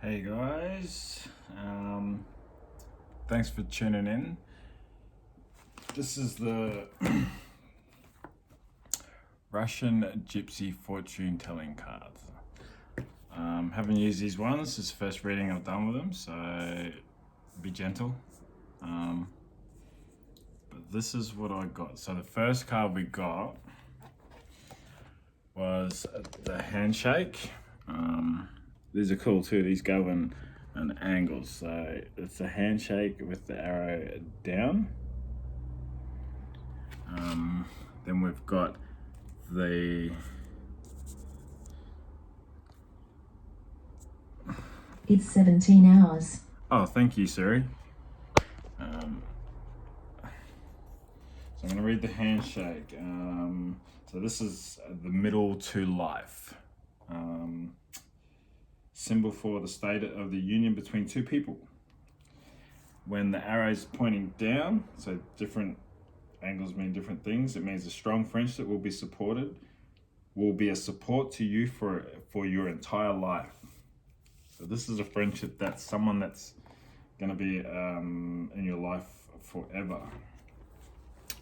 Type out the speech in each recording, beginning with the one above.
Hey guys, thanks for tuning in. This is the Russian Gypsy fortune telling cards. Haven't used these ones, it's the first reading I've done with them, so be gentle. But this is what I got. So the first card we got was the handshake. These are cool too, these go in angles. So it's a handshake with the arrow down. Then we've got It's 17 hours. Oh, thank you, Siri. So I'm going to read the handshake. So this is the middle to life. Symbol for the state of the union between two people. When the arrow is pointing down, so different angles mean different things. It means a strong friendship will be a support to you for your entire life. So this is a friendship that's someone that's going to be in your life forever.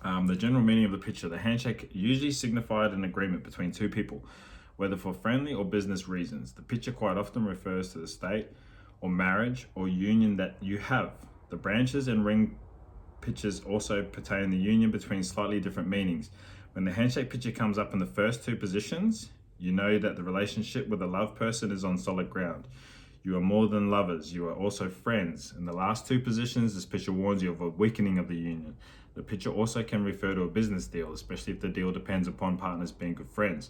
The general meaning of the picture: the handshake usually signified an agreement between two people, whether for friendly or business reasons. The picture quite often refers to the state or marriage or union that you have. The branches and ring pictures also pertain the union between slightly different meanings. When the handshake picture comes up in the first two positions, you know that the relationship with a love person is on solid ground. You are more than lovers, you are also friends. In the last two positions, this picture warns you of a weakening of the union. The picture also can refer to a business deal, especially if the deal depends upon partners being good friends.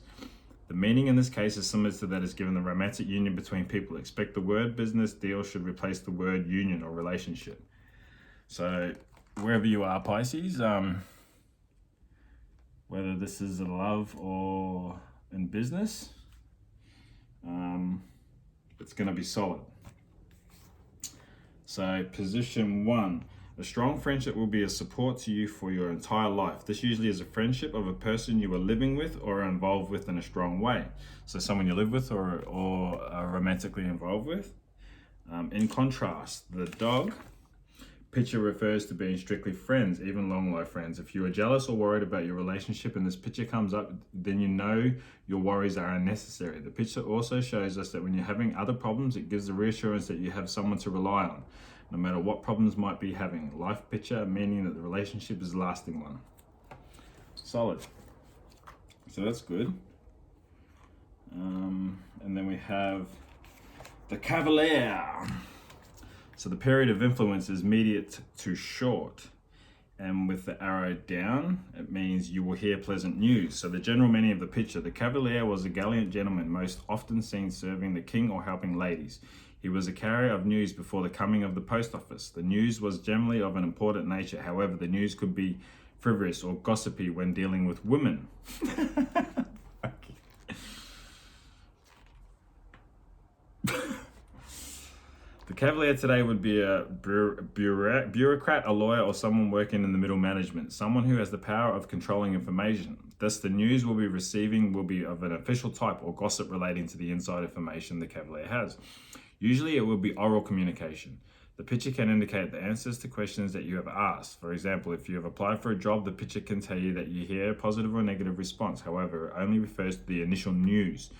The meaning in this case is similar to that is given the romantic union between people. Expect the word business deal should replace the word union or relationship. So wherever you are, Pisces, whether this is in love or in business, it's going to be solid. So position 1, a strong friendship will be a support to you for your entire life. This usually is a friendship of a person you are living with or are involved with in a strong way. So someone you live with or are romantically involved with. In contrast, the dog picture refers to being strictly friends, even long life friends. If you are jealous or worried about your relationship and this picture comes up, then you know your worries are unnecessary. The picture also shows us that when you're having other problems, it gives the reassurance that you have someone to rely on, no matter what problems might be having. Life picture, meaning that the relationship is a lasting one. Solid. So that's good. And then we have the Cavalier. So the period of influence is immediate to short. And with the arrow down, it means you will hear pleasant news. So the general meaning of the picture: the Cavalier was a gallant gentleman, most often seen serving the king or helping ladies. He was a carrier of news before the coming of the post office. The news was generally of an important nature. However, the news could be frivolous or gossipy when dealing with women. The Cavalier today would be a bureaucrat, a lawyer, or someone working in the middle management, someone who has the power of controlling information. Thus, the news we'll be receiving will be of an official type or gossip relating to the inside information the Cavalier has. Usually, it will be oral communication. The picture can indicate the answers to questions that you have asked. For example, if you have applied for a job, the picture can tell you that you hear a positive or negative response. However, it only refers to the initial news,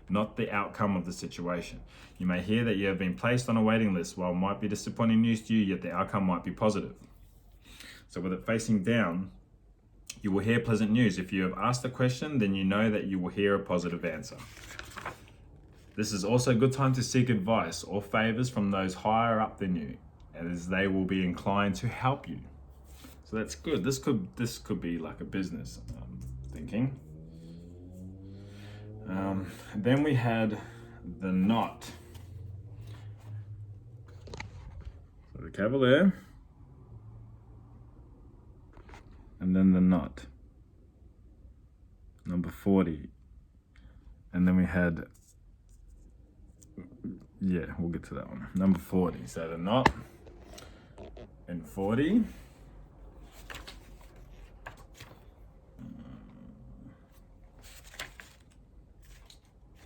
not the outcome of the situation. You may hear that you have been placed on a waiting list. While it might be disappointing news to you, yet the outcome might be positive. So with it facing down, you will hear pleasant news. If you have asked a question, then you know that you will hear a positive answer. This is also a good time to seek advice or favors from those higher up than you, as they will be inclined to help you. So that's good. This could be like a business thinking. Then we had the knot. So the Cavalier, and then the knot, number 40. And then we had, we'll get to that one, number 40. So the knot and 40.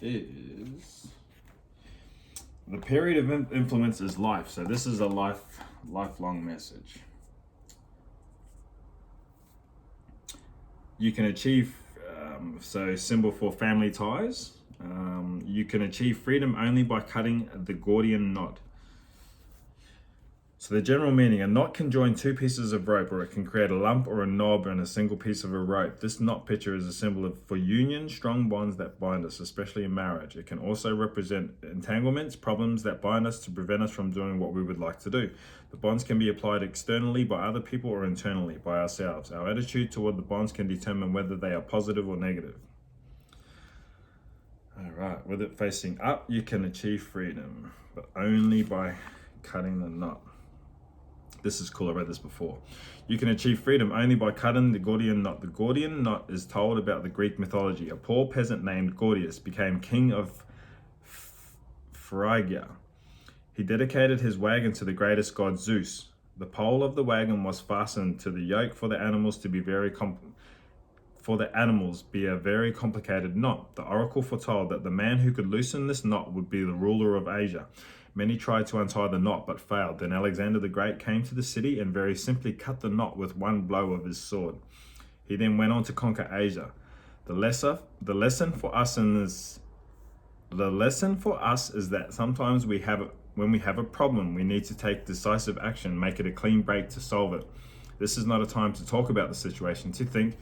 Is The period of influence is life. So this is a lifelong message. You can achieve, so symbol for family ties. You can achieve freedom only by cutting the Gordian knot. So the general meaning, a knot can join two pieces of rope, or it can create a lump or a knob in a single piece of a rope. This knot picture is a symbol for union, strong bonds that bind us, especially in marriage. It can also represent entanglements, problems that bind us to prevent us from doing what we would like to do. The bonds can be applied externally by other people or internally by ourselves. Our attitude toward the bonds can determine whether they are positive or negative. All right, with it facing up, you can achieve freedom, but only by cutting the knot. This is cool, I read this before. You can achieve freedom only by cutting the Gordian knot. The Gordian knot is told about the Greek mythology. A poor peasant named Gordius became king of Phrygia. He dedicated his wagon to the greatest god Zeus. The pole of the wagon was fastened to the yoke for the animals to be a very complicated knot. The oracle foretold that the man who could loosen this knot would be the ruler of Asia. Many tried to untie the knot but failed. Then Alexander the Great came to the city and very simply cut the knot with one blow of his sword. He then went on to conquer Asia. The lesson for us is that sometimes when we have a problem, we need to take decisive action, make it a clean break to solve it. This is not a time to talk about the situation, to think,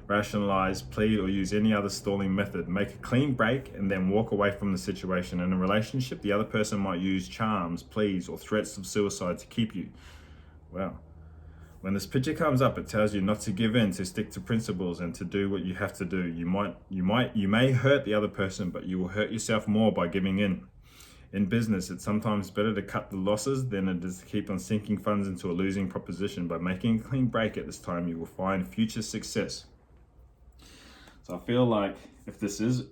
rationalize, plead, or use any other stalling method. Make a clean break and then walk away from the situation. In a relationship, the other person might use charms, pleas, or threats of suicide to keep you. Wow. When this picture comes up, it tells you not to give in, to stick to principles, and to do what you have to do. You may hurt the other person, but you will hurt yourself more by giving in. In business, it's sometimes better to cut the losses than it is to keep on sinking funds into a losing proposition. By making a clean break at this time, you will find future success. So I feel like if this is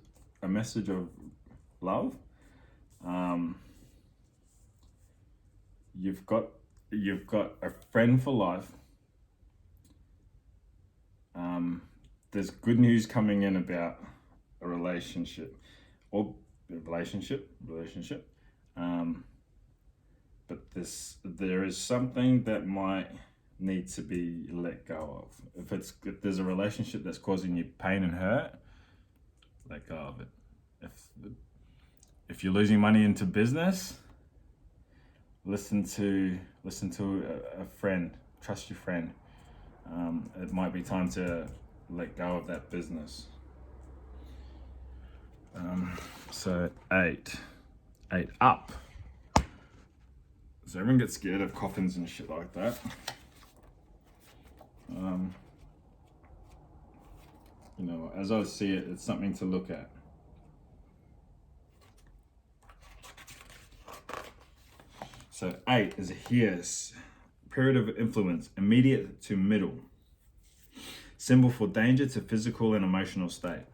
a message of love, you've got a friend for life. There's good news coming in about a relationship, or relationship. But there is something that might need to be let go of. If there's a relationship that's causing you pain and hurt, let go of it. If you're losing money into business, listen to a friend. Trust your friend. It might be time to let go of that business. So 8 up. So everyone gets scared of coffins and shit like that. As I see it, it's something to look at. So 8 is here, period of influence, immediate to middle. Symbol for danger to physical and emotional state.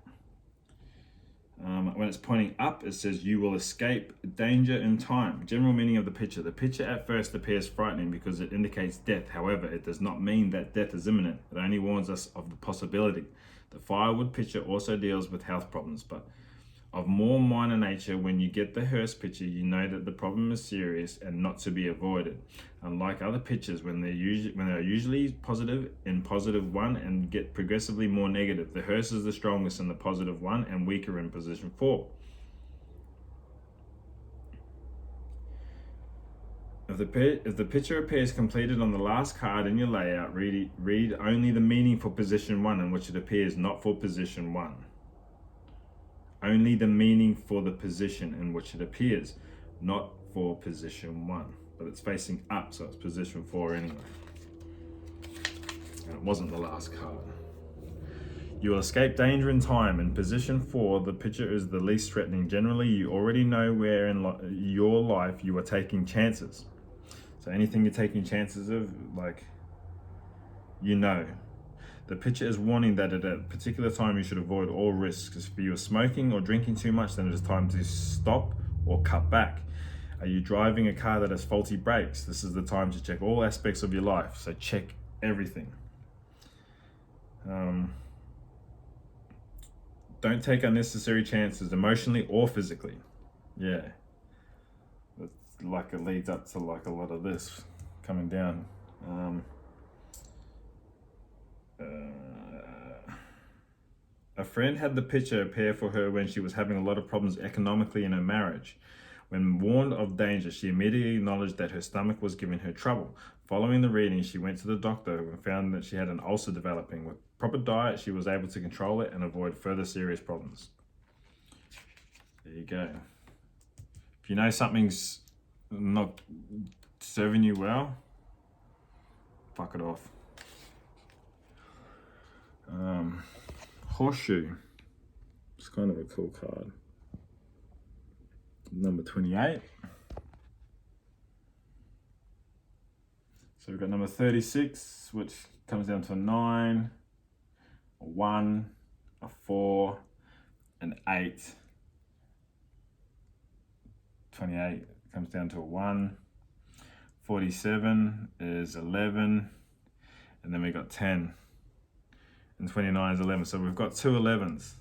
When it's pointing up, it says you will escape danger in time. General meaning of the picture. The picture at first appears frightening because it indicates death. However, it does not mean that death is imminent. It only warns us of the possibility. The firewood picture also deals with health problems, but of more minor nature. When you get the hearse picture, you know that the problem is serious and not to be avoided. Unlike other pictures, when they're usually positive in positive 1 and get progressively more negative, the hearse is the strongest in the positive 1 and weaker in position 4. If the picture appears completed on the last card in your layout, read only the meaning for position 1 in which it appears, not for position 1. Only the meaning for the position in which it appears, not for position 1. But it's facing up, so it's position 4 anyway. And it wasn't the last card. You will escape danger in time. In position 4, the picture is the least threatening. Generally, you already know where in your life you are taking chances. So anything you're taking chances of, The picture is warning that at a particular time you should avoid all risks. If you are smoking or drinking too much, then it is time to stop or cut back. Are you driving a car that has faulty brakes? This is the time to check all aspects of your life. So check everything. Don't take unnecessary chances, emotionally or physically. Yeah. like it leads up to like a lot of this coming down. A friend had the picture appear for her when she was having a lot of problems economically in her marriage. When warned of danger, she immediately acknowledged that her stomach was giving her trouble. Following the reading, she went to the doctor and found that she had an ulcer developing. With proper diet, she was able to control it and avoid further serious problems. There you go. If you know something's not serving you well, fuck it off. Horseshoe. It's kind of a cool card. Number 28. So we've got number 36, which comes down to a 9, a 1, a 4, an 8. 28 comes down to a 1. 47 is 11. And then we got 10. And 29 is 11. So we've got 2 11s.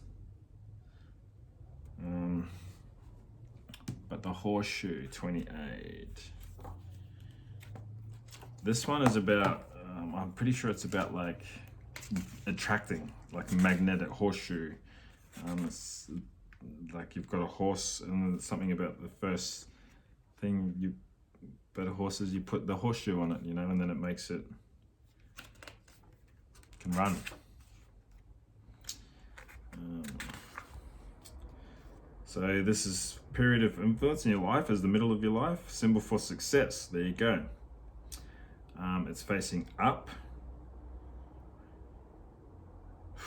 But the horseshoe, 28. This one is about, I'm pretty sure it's about like attracting, like magnetic horseshoe. It's like you've got a horse and something about the first thing you, better horses, you put the horseshoe on it, you know, and then it makes it, can run. So this is period of influence in your life as the middle of your life, symbol for success. There you go. It's facing up.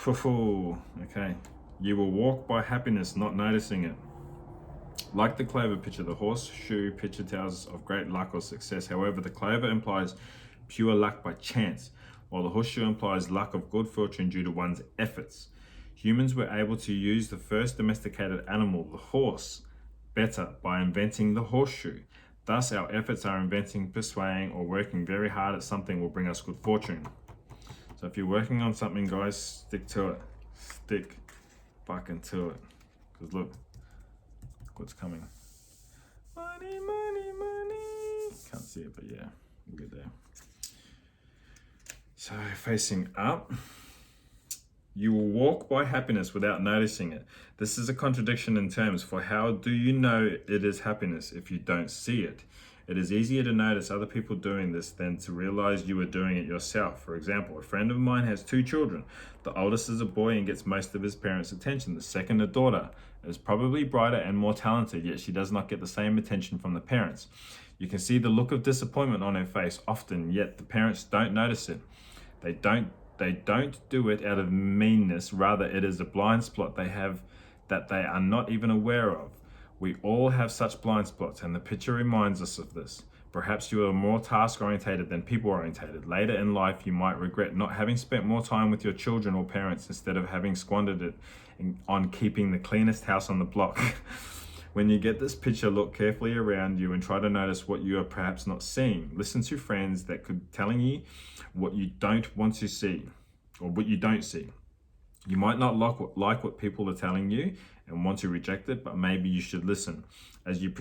Okay. You will walk by happiness, not noticing it. Like the clover picture, the horseshoe picture tells of great luck or success. However, the clover implies pure luck by chance, while the horseshoe implies luck of good fortune due to one's efforts. Humans were able to use the first domesticated animal, the horse, better by inventing the horseshoe. Thus, our efforts are inventing, persuading, or working very hard at something will bring us good fortune. So if you're working on something, guys, stick to it. Stick fucking to it. Because look what's coming. Money, money, money. Can't see it, but yeah, we'll get there. So facing up. You will walk by happiness without noticing it. This is a contradiction in terms, for how do you know it is happiness if you don't see it? It is easier to notice other people doing this than to realize you are doing it yourself. For example, a friend of mine has 2 children. The oldest is a boy and gets most of his parents' attention. The second, a daughter, is probably brighter and more talented, yet she does not get the same attention from the parents. You can see the look of disappointment on her face often, yet the parents don't notice it. They don't do it out of meanness, rather it is a blind spot they have that they are not even aware of. We all have such blind spots, and the picture reminds us of this. Perhaps you are more task-orientated than people-orientated. Later in life, you might regret not having spent more time with your children or parents instead of having squandered it on keeping the cleanest house on the block. When you get this picture, look carefully around you and try to notice what you are perhaps not seeing. Listen to friends that could telling you what you don't want to see, or what you don't see. You might not like what people are telling you and want to reject it, but maybe you should listen, as your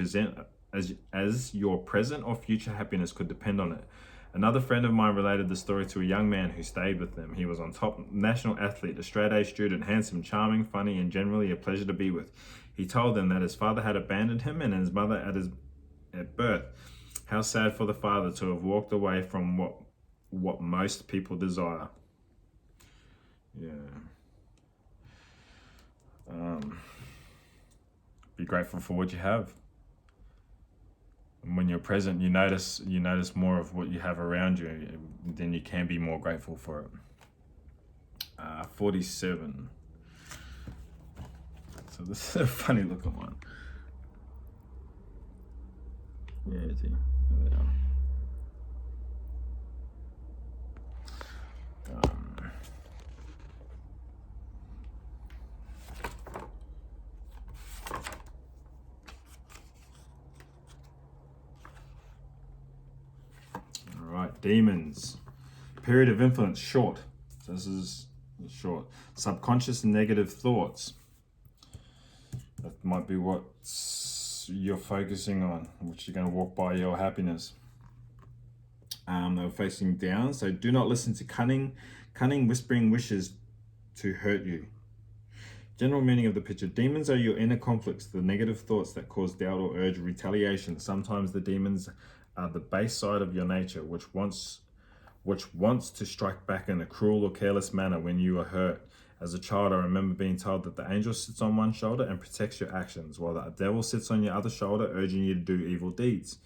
present or future happiness could depend on it. Another friend of mine related the story to a young man who stayed with them. He was on top, national athlete, a straight-A student, handsome, charming, funny, and generally a pleasure to be with. He told them that his father had abandoned him and his mother at birth. How sad for the father to have walked away from what most people desire. Yeah. Be grateful for what you have. And when you're present, you notice more of what you have around you, then you can be more grateful for it. 47. So this is a funny looking one. Where is he? There they are. Demons. Period of influence, short. So this is short. Subconscious negative thoughts. That might be what you're focusing on, which you're going to walk by your happiness. They were facing down, so do not listen to cunning whispering wishes to hurt you. General meaning of the picture: demons are your inner conflicts, the negative thoughts that cause doubt or urge retaliation. Sometimes the demons are the base side of your nature, which wants to strike back in a cruel or careless manner when you are hurt. As a child, I remember being told that the angel sits on one shoulder and protects your actions, while the devil sits on your other shoulder, urging you to do evil deeds.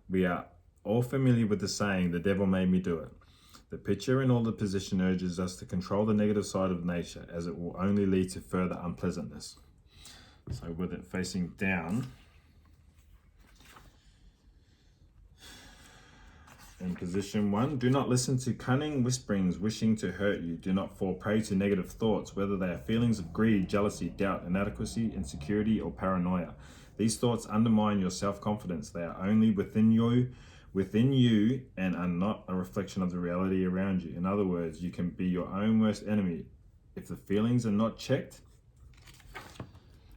We are all familiar with the saying, "The devil made me do it." The picture in all the position urges us to control the negative side of nature, as it will only lead to further unpleasantness. So with it facing down, in position 1, do not listen to cunning whisperings wishing to hurt you. Do not fall prey to negative thoughts, whether they are feelings of greed, jealousy, doubt, inadequacy, insecurity, or paranoia. These thoughts undermine your self-confidence. They are only within you and are not a reflection of the reality around you. In other words, you can be your own worst enemy. If the feelings are not checked,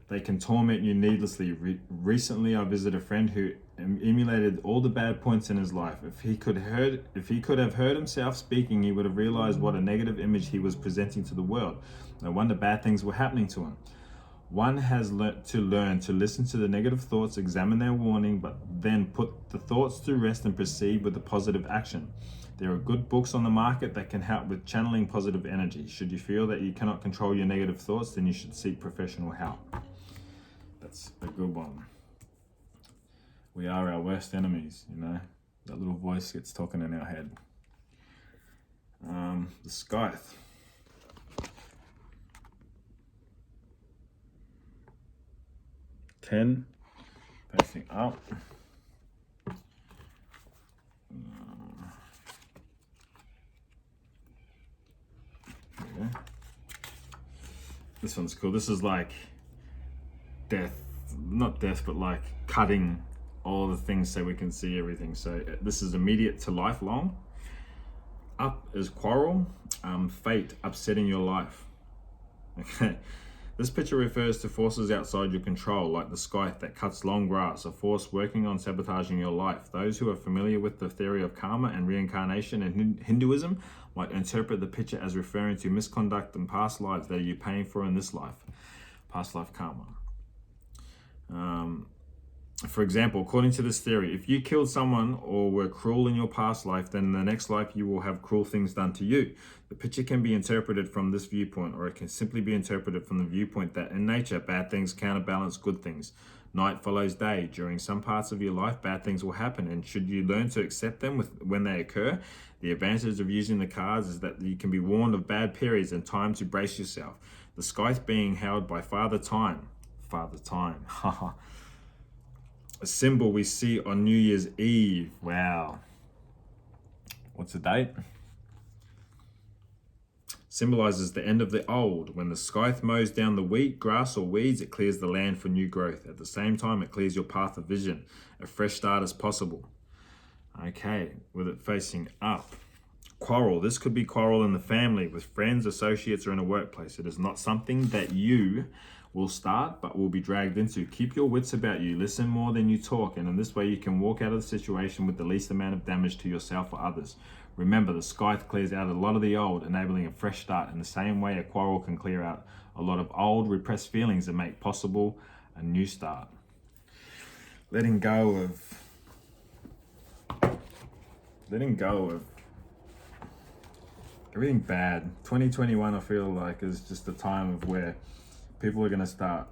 they can torment you needlessly. Recently, I visited a friend who emulated all the bad points in his life. If he could have heard himself speaking, he would have realized what a negative image he was presenting to the world. No wonder bad things were happening to him. One has to learn to listen to the negative thoughts, examine their warning, but then put the thoughts to rest and proceed with the positive action. There are good books on the market that can help with channeling positive energy. Should you feel that you cannot control your negative thoughts, then you should seek professional help. That's a good one. We are our worst enemies, you know. That little voice gets talking in our head. The scythe. Ten, facing up. Yeah. This one's cool. This is like death, not death, but like cutting all the things so we can see everything. So this is immediate to lifelong. Up is quarrel, fate, upsetting your life. Okay. This picture refers to forces outside your control, like the scythe that cuts long grass, a force working on sabotaging your life. Those who are familiar with the theory of karma and reincarnation in Hinduism might interpret the picture as referring to misconduct in past lives that you're paying for in this life, past life karma. For example, according to this theory, if you killed someone or were cruel in your past life, then in the next life you will have cruel things done to you. The picture can be interpreted from this viewpoint, or it can simply be interpreted from the viewpoint that in nature, bad things counterbalance good things. Night follows day. During some parts of your life, bad things will happen, and should you learn to accept them when they occur, the advantage of using the cards is that you can be warned of bad periods and time to brace yourself. The scythe being held by Father Time. Father Time. A symbol we see on New Year's Eve. Wow. What's the date? Symbolizes the end of the old. When the scythe mows down the wheat, grass, or weeds, it clears the land for new growth. At the same time, it clears your path of vision. A fresh start is possible. Okay, with it facing up. Quarrel. This could be quarrel in the family, with friends, associates, or in a workplace. It is not something that you will start, but will be dragged into. Keep your wits about you. Listen more than you talk, and in this way you can walk out of the situation with the least amount of damage to yourself or others. Remember, the scythe clears out a lot of the old, enabling a fresh start. In the same way, a quarrel can clear out a lot of old, repressed feelings and make possible a new start. Letting go of everything bad. 2021, I feel like, is just a time of where people are going to start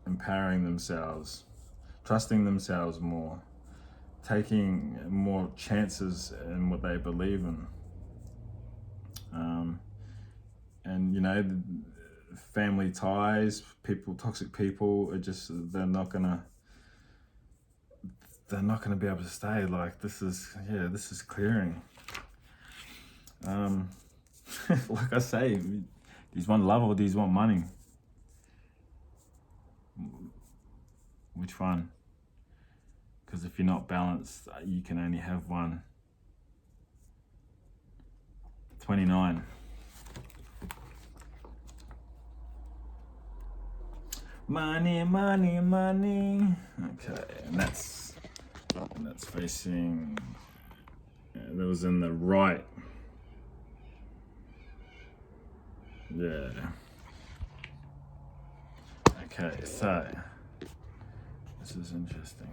empowering themselves, trusting themselves more, taking more chances in what they believe in. And, you know, family ties, toxic people are just, they're not going to be able to stay. Like, this is clearing. Like I say, do you want love or do you want money? Which one? Because if you're not balanced, you can only have one. 29. Money, money, money. Okay, and that's facing. That was in the right. Yeah. Okay, so this is interesting.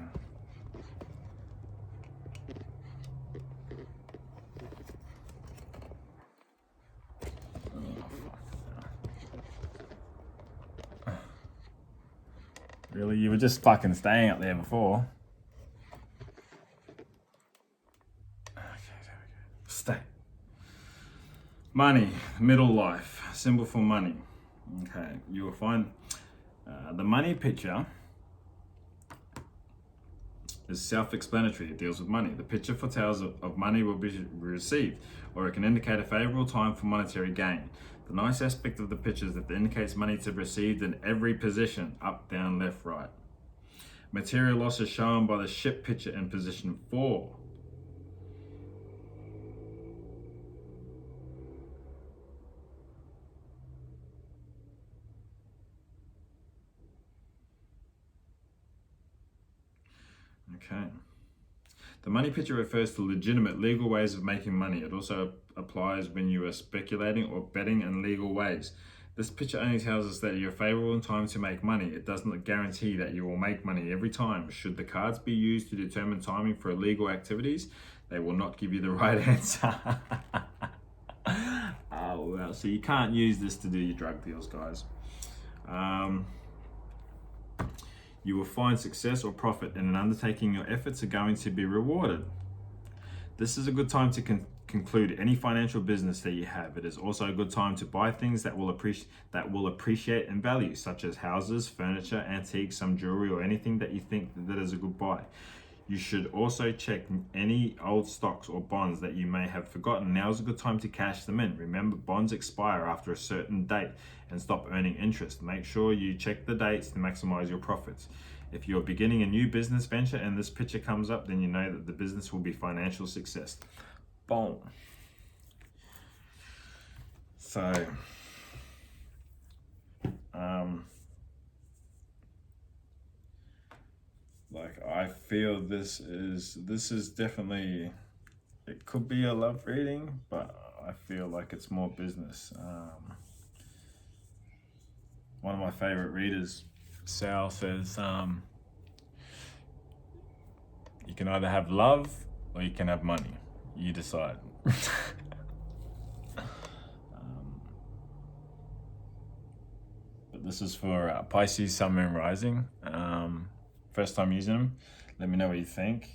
Really? You were just fucking staying up there before. Okay, there we go. Stay. Money, middle life, symbol for money. Okay, you will find the money picture is self-explanatory. It deals with money. The picture foretells of money will be received, or it can indicate a favorable time for monetary gain. The nice aspect of the picture is that it indicates money to be received in every position, up, down, left, right. Material loss is shown by the ship picture in position 4. Okay. The money picture refers to legitimate legal ways of making money. It also applies when you are speculating or betting in legal ways. This picture only tells us that you're favorable in time to make money. It doesn't guarantee that you will make money every time. Should the cards be used to determine timing for illegal activities, they will not give you the right answer. Oh, well, so you can't use this to do your drug deals, guys. You will find success or profit in an undertaking. Your efforts are going to be rewarded. This is a good time to conclude any financial business that you have. It is also a good time to buy things that will appreciate in value, such as houses, furniture, antiques, some jewelry, or anything that you think that is a good buy. You should also check any old stocks or bonds that you may have forgotten. Now is a good time to cash them in. Remember, bonds expire after a certain date and stop earning interest. Make sure you check the dates to maximize your profits. If you're beginning a new business venture and this picture comes up, then you know that the business will be financial success. Boom. So, like, I feel this is definitely, it could be a love reading, but I feel like it's more business. One of my favorite readers, Sal, says you can either have love or you can have money. You decide. But this is for Pisces, Sun, Moon, Rising. First time using them. Let me know what you think.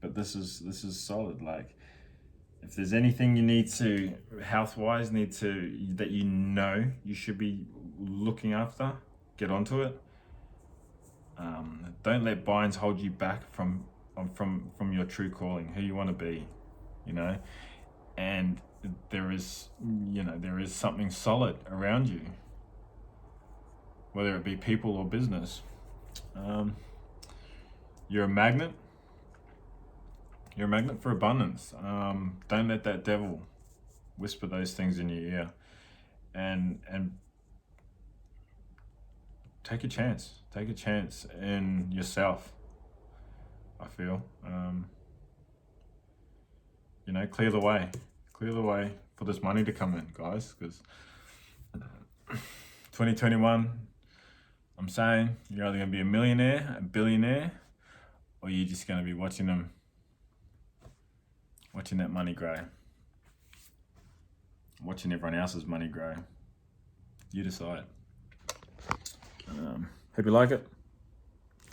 But this is solid. Like, if there's anything you need to, health-wise, that you know you should be looking after, get onto it. Don't let binds hold you back from your true calling, who you want to be, you know. And there is something solid around you, whether it be people or business. You're a magnet. You're a magnet for abundance. Don't let that devil whisper those things in your ear, and take a chance. Take a chance in yourself. I feel, clear the way for this money to come in, guys. Because 2021, I'm saying you're either going to be a millionaire, a billionaire, or you're just going to be watching that money grow, watching everyone else's money grow. You decide. Hope you like it.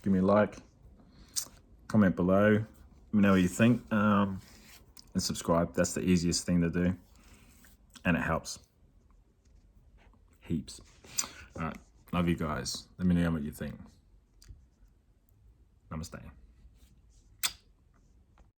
Give me a like, comment below, let me know what you think, and subscribe. That's the easiest thing to do, and it helps heaps. All right, love you guys. Let me know what you think. Namaste.